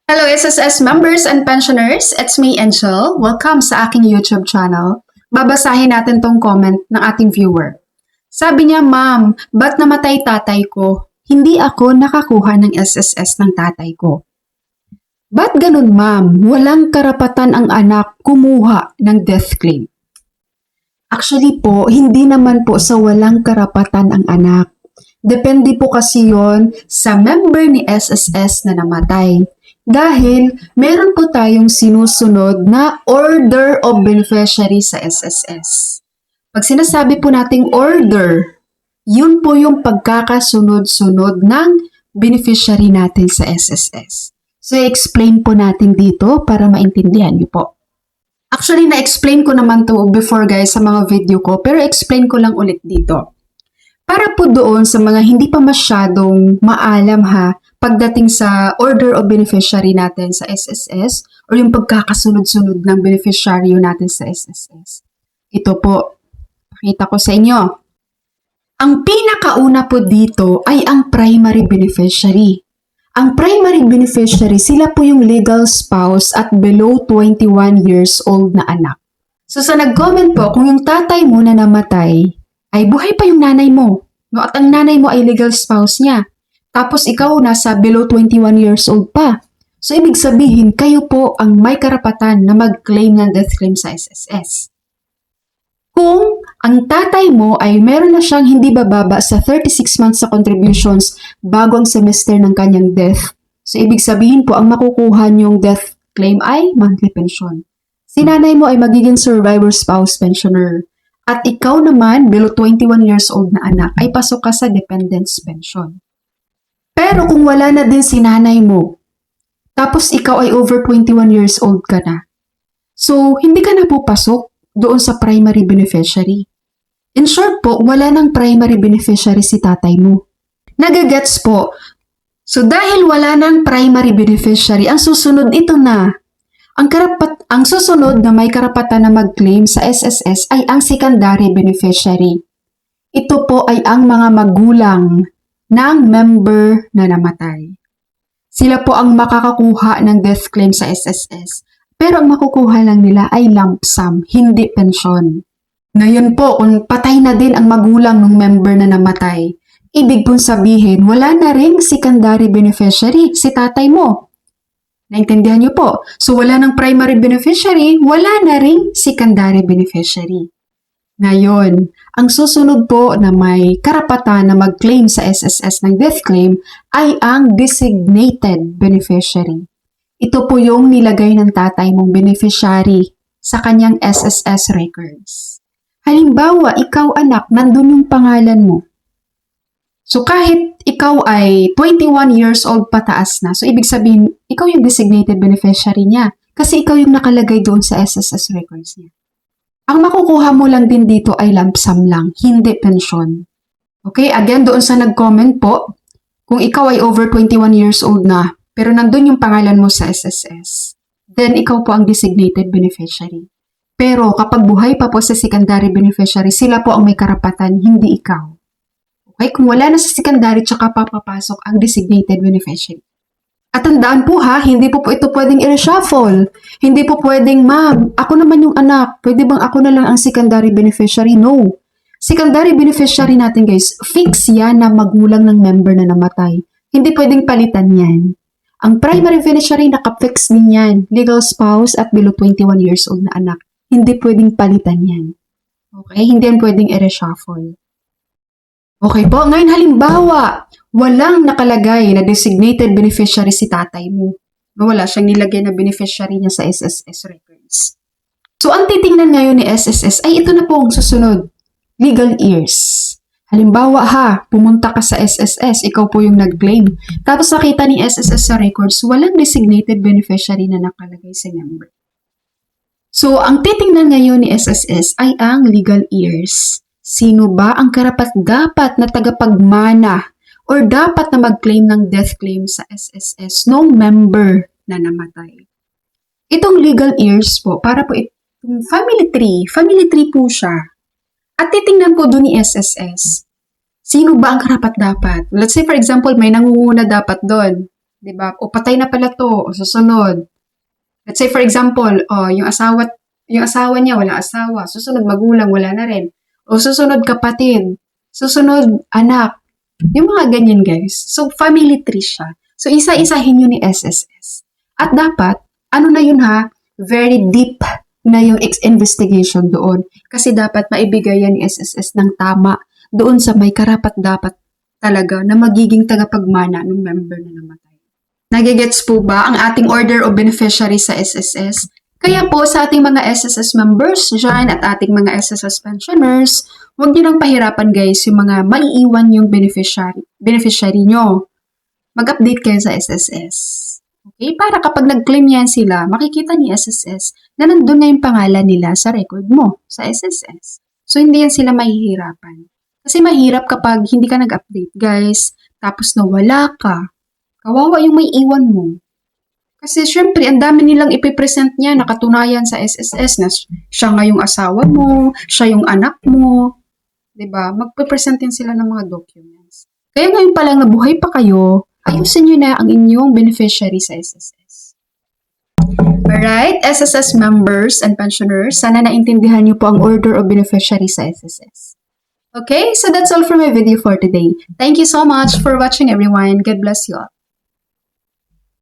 Hello SSS members and pensioners, it's me Angel. Welcome sa aking YouTube channel. Babasahin natin tong comment ng ating viewer. Sabi niya, Ma'am, ba't namatay tatay ko? Hindi ako nakakuha ng SSS ng tatay ko. Ba't ganun, Ma'am? Walang karapatan ang anak kumuha ng death claim. Actually po, hindi naman po sa walang karapatan ang anak. Depende po kasi yon sa member ni SSS na namatay. Dahil meron po tayong sinusunod na order of beneficiary sa SSS. Pag sinasabi po nating order, yun po yung pagkakasunod-sunod ng beneficiary natin sa SSS. So, explain po natin dito para maintindihan niyo po. Actually, na-explain ko naman to before guys sa mga video ko, pero explain ko lang ulit dito. Para po doon sa mga hindi pa masyadong maalam pagdating sa order of beneficiary natin sa SSS or yung pagkakasunod-sunod ng beneficiary natin sa SSS. Ito po, pakita ko sa inyo. Ang pinakauna po dito ay ang primary beneficiary. Ang primary beneficiary, sila po yung legal spouse at below 21 years old na anak. So sa nag-comment po, kung yung tatay mo na namatay, ay buhay pa yung nanay mo. No? At ang nanay mo ay legal spouse niya. Tapos ikaw nasa below 21 years old pa. So ibig sabihin, kayo po ang may karapatan na mag-claim ng death claim sa SSS. Kung ang tatay mo ay meron na siyang hindi bababa sa 36 months sa contributions bago ang semester ng kanyang death, so ibig sabihin po ang makukuha niyong death claim ay monthly pension. Si nanay mo ay magiging survivor spouse pensioner. At ikaw naman, below 21 years old na anak, ay pasok ka sa dependents pension. Pero kung wala na din si nanay mo, tapos ikaw ay over 21 years old ka na, so hindi ka na po pasok doon sa primary beneficiary. In short po, wala ng primary beneficiary si tatay mo. Nagagets po. So dahil wala ng primary beneficiary, ang susunod ito na. Ang susunod na may karapatan na mag-claim sa SSS ay ang secondary beneficiary. Ito po ay ang mga magulang ng member na namatay. Sila po ang makakakuha ng death claim sa SSS. Pero ang makukuha lang nila ay lump sum, hindi pensyon. Ngayon po, kung patay na din ang magulang ng member na namatay, ibig pong sabihin, wala na ring secondary beneficiary, si tatay mo. Naintindihan niyo po? So wala ng primary beneficiary, wala na ring secondary beneficiary. Ngayon, ang susunod po na may karapatan na mag-claim sa SSS ng death claim ay ang designated beneficiary. Ito po yung nilagay ng tatay mong beneficiary sa kanyang SSS records. Halimbawa, ikaw anak, nandun yung pangalan mo. So kahit ikaw ay 21 years old pataas na, so ibig sabihin, ikaw yung designated beneficiary niya kasi ikaw yung nakalagay doon sa SSS records niya. Ang makukuha mo lang din dito ay lump sum lang, hindi pensyon. Okay, again doon sa nag-comment po, kung ikaw ay over 21 years old na, pero nandun yung pangalan mo sa SSS, then ikaw po ang designated beneficiary. Pero kapag buhay pa po sa secondary beneficiary, sila po ang may karapatan, hindi ikaw. Okay, kung wala na sa secondary, tsaka papapasok ang designated beneficiary. At tandaan po hindi po ito pwedeng i-reshuffle. Hindi po pwedeng, ma'am, ako naman yung anak, pwede bang ako na lang ang secondary beneficiary? No. Secondary beneficiary natin guys, fix yan na magulang ng member na namatay. Hindi pwedeng palitan yan. Ang primary beneficiary nakafix din yan, legal spouse at below 21 years old na anak. Hindi pwedeng palitan yan. Okay, hindi yan pwedeng i-reshuffle. Okay po, ngayon halimbawa, walang nakalagay na designated beneficiary si tatay mo. Wala siyang nilagay na beneficiary niya sa SSS records. So, ang titingnan ngayon ni SSS ay ito na po ang susunod. Legal heirs. Halimbawa pumunta ka sa SSS, ikaw po yung nag-claim. Tapos nakita ni SSS sa records, walang designated beneficiary na nakalagay sa member. So, ang titingnan ngayon ni SSS ay ang legal heirs. Sino ba ang karapat-dapat na tagapagmana or dapat na mag-claim ng death claim sa SSS nung member na namatay? Itong legal heirs po, para po itong family tree po siya. At titingnan po doon ni SSS, sino ba ang karapat-dapat? Let's say for example, may nangunguna dapat doon. 'Di ba? O patay na pala 'to, o susunod. Let's say for example, yung asawa niya wala asawa, susunod magulang wala na rin. O susunod kapatid, susunod anak. Yung mga ganyan guys. So family tree siya. So isa-isahin yun ni SSS. At dapat, ano na yun ha, very deep na yung investigation doon. Kasi dapat maibigay yan ni SSS ng tama doon sa may karapat-dapat talaga na magiging tagapagmana ng member na namatay. Nagigets po ba ang ating order of beneficiary sa SSS? Kaya po sa ating mga SSS members dyan at ating mga SSS pensioners, huwag nyo nang pahirapan guys yung mga maiiwan yung beneficiary nyo. Mag-update kayo sa SSS. Okay? Para kapag nag-claim yan sila, makikita ni SSS na nandun na yung pangalan nila sa record mo sa SSS. So hindi yan sila mahihirapan. Kasi mahirap kapag hindi ka nag-update guys, tapos nawala ka. Kawawa yung may iwan mo. Kasi syempre, ang dami nilang ipipresent niya, nakatunayan sa SSS na siya nga yung asawa mo, siya yung anak mo. 'Di ba? Magpipresent din sila ng mga documents. Kaya ngayon pa lang nabuhay pa kayo, ayusin nyo na ang inyong beneficiary sa SSS. Alright, SSS members and pensioners, sana naintindihan niyo po ang order of beneficiary sa SSS. Okay, so that's all for my video for today. Thank you so much for watching everyone. God bless you all.